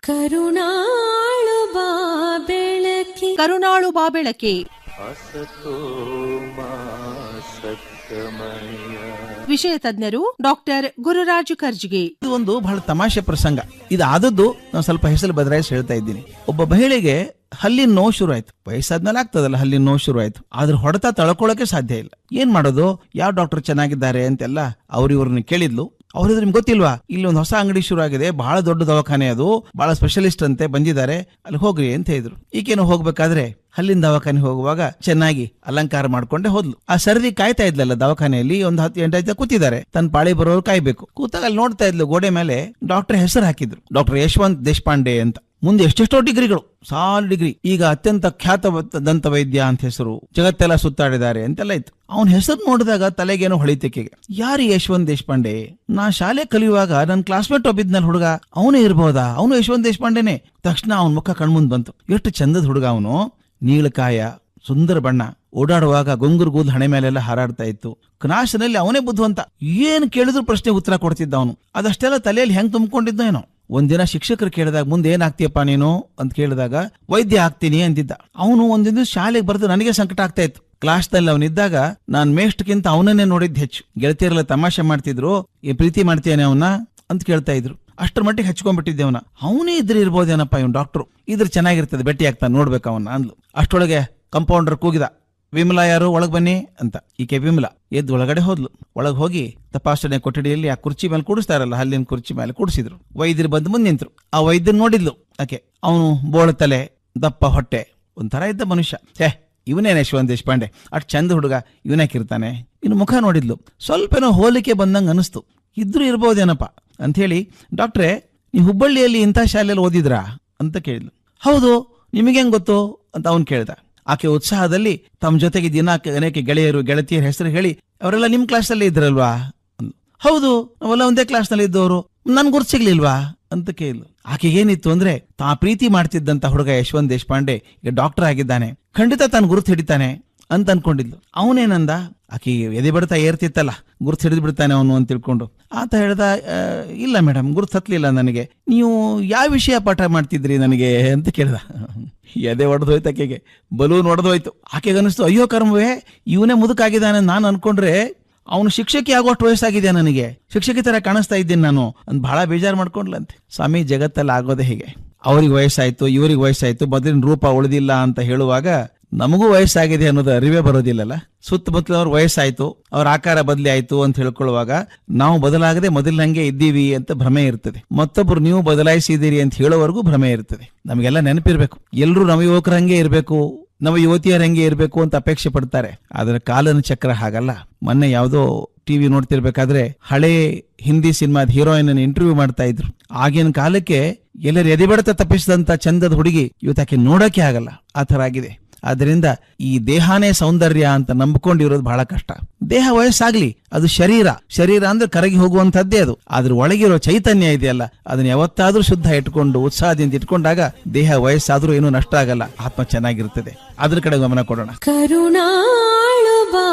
ಕರುಣಾಳು ಬಾ ಬೆಳಕಿ, ಕರುಣಾಳು ಬಾ ಬೆಳಕಿ. ವಿಷಯ ತಜ್ಞರು ಡಾಕ್ಟರ್ ಗುರುರಾಜು ಕರ್ಜಿಗೆ. ಇದು ಒಂದು ಬಹಳ ತಮಾಷೆ ಪ್ರಸಂಗ. ಇದು ಆದದ್ದು ನಾನು ಸ್ವಲ್ಪ ಹೆಸರು ಬದಲಾಯಿಸಿ ಹೇಳ್ತಾ ಇದ್ದೀನಿ. ಒಬ್ಬ ಮಹಿಳೆಗೆ ಹಲ್ಲಿನ ನೋವು ಶುರು ಆಯ್ತು. ವಯಸ್ಸಾದ್ಮೇಲೆ ಆಗ್ತದಲ್ಲ ಹಲ್ಲಿನ ನೋವು ಶುರು ಆಯ್ತು. ಆದ್ರೆ ಹೊಡೆತ ತಳ್ಕೊಳ್ಳೋಕೆ ಸಾಧ್ಯ ಇಲ್ಲ. ಏನ್ ಮಾಡೋದು, ಯಾವ ಡಾಕ್ಟರ್ ಚೆನ್ನಾಗಿದ್ದಾರೆ ಅಂತೆಲ್ಲ ಇವ್ರನ್ನ ಕೇಳಿದ್ಲು. ಅವ್ರಿದ್ರೆ ನಿಮ್ಗೆ ಗೊತ್ತಿಲ್ವಾ, ಇಲ್ಲಿ ಒಂದು ಹೊಸ ಅಂಗಡಿ ಶುರು ಆಗಿದೆ, ಬಹಳ ದೊಡ್ಡ ದವಾಖಾನೆ, ಅದು ಬಹಳ ಸ್ಪೆಷಲಿಸ್ಟ್ ಅಂತೆ, ಬಂದಿದ್ದಾರೆ, ಅಲ್ಲಿ ಹೋಗ್ರಿ ಅಂತ ಹೇಳಿದ್ರು. ಈಗೇನು ಹೋಗ್ಬೇಕಾದ್ರೆ ಹಲ್ಲಿನ ದವಾಖಾನೆ ಹೋಗುವಾಗ ಚೆನ್ನಾಗಿ ಅಲಂಕಾರ ಮಾಡ್ಕೊಂಡೆ ಹೋದ್ಲು. ಆ ಸರದಿ ಕಾಯ್ತಾ ಇದ್ಲಲ್ಲ ದವಾಖಾನೆಯಲ್ಲಿ, ಒಂದು 10-8 ಕೂತಿದ್ದಾರೆ, ತನ್ನ ಪಾಳಿ ಬರೋರು ಕಾಯ್ಬೇಕು. ಕೂತಾಗ ಅಲ್ಲಿ ನೋಡ್ತಾ ಇದ್ಲು, ಗೋಡೆ ಮೇಲೆ ಡಾಕ್ಟರ್ ಹೆಸರು ಹಾಕಿದ್ರು, ಡಾಕ್ಟರ್ ಯಶವಂತ್ ದೇಶಪಾಂಡೆ ಅಂತ. ಮುಂದೆ ಎಷ್ಟೆಷ್ಟೋ ಡಿಗ್ರಿಗಳು, ಸಾಲು ಡಿಗ್ರಿ. ಈಗ ಅತ್ಯಂತ ಖ್ಯಾತ ದಂತ ವೈದ್ಯ ಅಂತ ಹೆಸರು, ಜಗತ್ತೆಲ್ಲ ಸುತ್ತಾಡಿದ್ದಾರೆ ಅಂತೆಲ್ಲ ಇತ್ತು. ಅವನ ಹೆಸರು ನೋಡಿದಾಗ ತಲೆಗೇನೋ ಹೊಳಿತಿಕೆಗೆ, ಯಾರು ಯಶವಂತ್ ದೇಶಪಾಂಡೆ? ನಾ ಶಾಲೆ ಕಲಿಯುವಾಗ ನನ್ನ ಕ್ಲಾಸ್ಮೇಟ್ ಒಬ್ಬಿದ್ನಲ್ಲ ಹುಡುಗ, ಅವನೇ ಇರ್ಬೋದಾ? ಅವನು ಯಶವಂತ್ ದೇಶಪಾಂಡೆನೆ. ತಕ್ಷಣ ಅವನ ಮುಖ ಕಣ್ಮುಂದ್ ಬಂತು. ಎಷ್ಟು ಚಂದದ ಹುಡುಗ ಅವನು, ನೀಳಕಾಯ, ಸುಂದರ ಬಣ್ಣ, ಓಡಾಡುವಾಗ ಗೊಂಗುರು ಕೂದಲು ಹಣೆ ಮೇಲೆಲ್ಲ ಹಾರಾಡ್ತಾ ಇತ್ತು. ಕ್ಲಾಸಿನಲ್ಲಿ ಅವನೇ ಬುದ್ಧಿವಂತ, ಏನ್ ಕೇಳಿದ್ರು ಪ್ರಶ್ನೆ ಉತ್ತರ ಕೊಡ್ತಿದ್ದ ಅವನು. ಅದಷ್ಟೆಲ್ಲ ತಲೆಯಲ್ಲಿ ಹೆಂಗ್ ತುಂಬಿಕೊಂಡಿದ್ದೋ ಏನೋ. ಒಂದಿನ ಶಿಕ್ಷಕರು ಕೇಳಿದಾಗ, ಮುಂದೆ ಏನಾಗ್ತೀಯಪ್ಪ ನೀನು ಅಂತ ಕೇಳಿದಾಗ, ವೈದ್ಯ ಆಗ್ತೀನಿ ಅಂತಿದ್ದ. ಅವನು ಒಂದಿನ ಶಾಲೆಗೆ ಬರೆದು ನನಗೆ ಸಂಕಟ ಆಗ್ತಾ ಇತ್ತು. ಕ್ಲಾಸ್ ನಲ್ಲಿ ಅವನಿದ್ದಾಗ ನಾನ್ ಮೇಷ್ಟ್ಗಿಂತ ಅವನನ್ನೇ ನೋಡಿದ್ ಹೆಚ್ಚು. ಗೆಳತಿಯರೆಲ್ಲ ತಮಾಷೆ ಮಾಡ್ತಿದ್ರು, ಪ್ರೀತಿ ಮಾಡ್ತೀಯಾನೆ ಅವನ್ನ ಅಂತ ಕೇಳ್ತಾ ಇದ್ರು. ಅಷ್ಟರ ಮಟ್ಟಿಗೆ ಹಚ್ಕೊಂಡ್ಬಿಟ್ಟಿದ್ದೆ ಅವನ. ಅವನೇ ಇದ್ರೆ ಇರ್ಬೋದೇನಪ್ಪ ಇವನ್ ಡಾಕ್ಟ್ರು, ಇದ್ರ ಚೆನ್ನಾಗಿರ್ತದೆ, ಭೇಟಿ ಆಗ್ತಾನೆ, ನೋಡ್ಬೇಕು ಅವನ್ನ ಅಂದ್ಲು. ಅಷ್ಟೊಳಗೆ ಕಂಪೌಂಡರ್ ಕೂಗಿದ, ವಿಮಲಾ ಯಾರು, ಒಳಗ್ ಬನ್ನಿ ಅಂತ. ಈಕೆ ವಿಮಲಾ ಎದ್ದು ಒಳಗಡೆ ಹೋದ್ಲು. ಒಳಗ್ ಹೋಗಿ ತಪಾಸಣೆ ಕೊಠಡಿಯಲ್ಲಿ ಆ ಕುರ್ಚಿ ಮೇಲೆ ಕೂಡಿಸ್ತಾರಲ್ಲ, ಹಲ್ಲಿನ ಕುರ್ಚಿ ಮೇಲೆ ಕೂಡಿಸಿದ್ರು. ವೈದ್ಯರು ಬಂದು ಮುಂದೆ ನಿಂತ್ರು. ಆ ವೈದ್ಯರು ನೋಡಿದ್ಲು ಆಕೆ. ಅವನು ಬೋಳ ತಲೆ, ದಪ್ಪ ಹೊಟ್ಟೆ, ಒಂಥರ ಇದ್ದ ಮನುಷ್ಯ. ಇವನೇನ ಯಶವಂತ್ ದೇಶಪಾಂಡೆ, ಅಷ್ಟು ಚಂದ ಹುಡುಗ, ಇವನ್ಯಾಕಿರ್ತಾನೆ? ಇನ್ನು ಮುಖ ನೋಡಿದ್ಲು, ಸ್ವಲ್ಪನೋ ಹೋಲಿಕೆ ಬಂದಂಗ ಅನಿಸ್ತು. ಇದ್ರೂ ಇರ್ಬೋದೇನಪ್ಪ ಅಂತ ಹೇಳಿ, ಡಾಕ್ಟ್ರೇ ನೀವು ಹುಬ್ಬಳ್ಳಿಯಲ್ಲಿ ಇಂಥ ಶಾಲೆಯಲ್ಲಿ ಓದಿದ್ರಾ ಅಂತ ಕೇಳಿದ್ಲು. ಹೌದು, ನಿಮಗೇಂಗ್ ಗೊತ್ತು ಅಂತ ಅವನು ಕೇಳ್ದ. ಆಕೆ ಉತ್ಸಾಹದಲ್ಲಿ ತಮ್ಮ ಜೊತೆಗೆ ದಿನ ಅನೇಕ ಗೆಳೆಯರು ಗೆಳತಿಯರ ಹೆಸರು ಹೇಳಿ, ಅವರೆಲ್ಲ ನಿಮ್ ಕ್ಲಾಸಲ್ಲಿ ಇದ್ರಲ್ವಾ? ಹೌದು, ನಾವೆಲ್ಲ ಒಂದೇ ಕ್ಲಾಸ್ ನಲ್ಲಿ ಇದ್ದವರು, ನನ್ ಗುರ್ತು ಸಿಗ್ಲಿಲ್ವಾ ಅಂತ ಕೇಳಿದ್ಲು. ಆಕೆ ಏನಿತ್ತು ಅಂದ್ರೆ, ತಾ ಪ್ರೀತಿ ಮಾಡ್ತಿದ್ದಂತ ಹುಡುಗ ಯಶವಂತ್ ದೇಶಪಾಂಡೆ ಈಗ ಡಾಕ್ಟರ್ ಆಗಿದ್ದಾನೆ, ಖಂಡಿತ ತಾನು ಗುರುತು ಹಿಡಿತಾನೆ ಅಂತ ಅನ್ಕೊಂಡಿದ್ಲು. ಅವನೇನಂದ, ಆಕೆ ಎದೆ ಬಡ್ತಾ ಏರ್ತಿತ್ತಲ್ಲ, ಗುರುತು ಹಿಡಿದು ಬಿಡ್ತಾನೆ ಅವನು ಅಂತ ತಿಳ್ಕೊಂಡು. ಆತ ಹೇಳ್ದ, ಇಲ್ಲ ಮೇಡಮ್, ಗುರುತು ಹತ್ಲಿಲ್ಲ ನನಗೆ. ನೀವು ಯಾವ ವಿಷಯ ಪಾಠ ಮಾಡ್ತಿದ್ರಿ ನನಗೆ ಅಂತ ಕೇಳ್ದ. ಎದೆ ಒಡೆದೋಯ್ತು ಆಕೆಗೆ, ಬಲೂನ್ ಒಡೆದೋಯ್ತು. ಆಕೆಗೆ ಅನಿಸ್ತು, ಅಯ್ಯೋ ಕರ್ಮವೇ, ಇವನೇ ಮುದುಕಾಗಿದ್ದಾನೆ ನಾನು ಅನ್ಕೊಂಡ್ರೆ ಅವನು ಶಿಕ್ಷಕಿ ಆಗೋಷ್ಟು ವಯಸ್ಸಾಗಿದೆ, ನನಗೆ ಶಿಕ್ಷಕಿ ತರ ಕಾಣಿಸ್ತಾ ಇದ್ದೀನಿ ನಾನು ಅಂತ ಬಹಳ ಬೇಜಾರು ಮಾಡ್ಕೊಂಡ್ಲಂತೆ. ಸ್ವಾಮಿ, ಜಗತ್ತಲ್ಲಿ ಆಗೋದೇ ಹೀಗೆ. ಅವ್ರಿಗೆ ವಯಸ್ಸಾಯ್ತು, ಇವ್ರಿಗೆ ವಯಸ್ಸಾಯ್ತು, ಮೊದಲಿನ ರೂಪ ಉಳಿದಿಲ್ಲ ಅಂತ ಹೇಳುವಾಗ ನಮಗೂ ವಯಸ್ಸಾಗಿದೆ ಅನ್ನೋದು ಅರಿವೇ ಬರೋದಿಲ್ಲಲ್ಲ. ಸುತ್ತಮುತ್ತಲವ್ರ ವಯಸ್ಸಾಯ್ತು, ಅವ್ರ ಆಕಾರ ಬದಲಿ ಆಯ್ತು ಅಂತ ಹೇಳ್ಕೊಳ್ಳುವಾಗ ನಾವು ಬದಲಾಗದೆ ಮೊದಲಿನಂಗೆ ಇದ್ದೀವಿ ಅಂತ ಭ್ರಮೆ ಇರ್ತದೆ. ಮತ್ತೊಬ್ರು ನೀವು ಬದಲಾಯಿಸಿದ್ದೀರಿ ಅಂತ ಹೇಳೋವರೆಗೂ ಭ್ರಮೆ ಇರ್ತದೆ. ನಮಗೆಲ್ಲ ನೆನಪಿರ್ಬೇಕು, ಎಲ್ಲರೂ ನವ ಯುವಕರಂಗೆ ಇರಬೇಕು, ನವ ಯುವತಿಯರಂಗೆ ಇರಬೇಕು ಅಂತ ಅಪೇಕ್ಷೆ ಪಡ್ತಾರೆ. ಆದ್ರೆ ಕಾಲನ ಚಕ್ರ ಹಾಗಲ್ಲ. ಮೊನ್ನೆ ಯಾವುದೋ ಟಿವಿ ನೋಡ್ತಿರ್ಬೇಕಾದ್ರೆ ಹಳೆ ಹಿಂದಿ ಸಿನಿಮಾದ ಹೀರೋಯಿನ್ ಇಂಟರ್ವ್ಯೂ ಮಾಡ್ತಾ ಇದ್ರು. ಆಗಿನ ಕಾಲಕ್ಕೆ ಎಲ್ಲರ ಎದೆಬಡತ ತಪ್ಪಿಸಿದಂತ ಚಂದದ ಹುಡುಗಿ ಇವತ್ತಾಕೆ ನೋಡಕ್ಕೆ ಆಗಲ್ಲ, ಆ ತರ ಆಗಿದೆ. ಆದ್ರಿಂದ ಈ ದೇಹನೇ ಸೌಂದರ್ಯ ಅಂತ ನಂಬಿಕೊಂಡಿರೋದು ಬಹಳ ಕಷ್ಟ. ದೇಹ ವಯಸ್ಸಾಗ್ಲಿ, ಅದು ಶರೀರ ಅಂದ್ರೆ ಕರಗಿ ಹೋಗುವಂತದ್ದೇ ಅದು. ಅದ್ರ ಒಳಗಿರೋ ಚೈತನ್ಯ ಇದೆಯಲ್ಲ, ಅದನ್ನ ಯಾವತ್ತಾದ್ರೂ ಶುದ್ಧ ಇಟ್ಕೊಂಡು ಉತ್ಸಾಹದಿಂದ ಇಟ್ಕೊಂಡಾಗ ದೇಹ ವಯಸ್ಸಾದ್ರೂ ಏನೂ ನಷ್ಟ ಆಗಲ್ಲ, ಆತ್ಮ ಚೆನ್ನಾಗಿರ್ತದೆ. ಅದ್ರ ಕಡೆ ಗಮನ ಕೊಡೋಣ. ಕರುಣಾಳು ಬಾ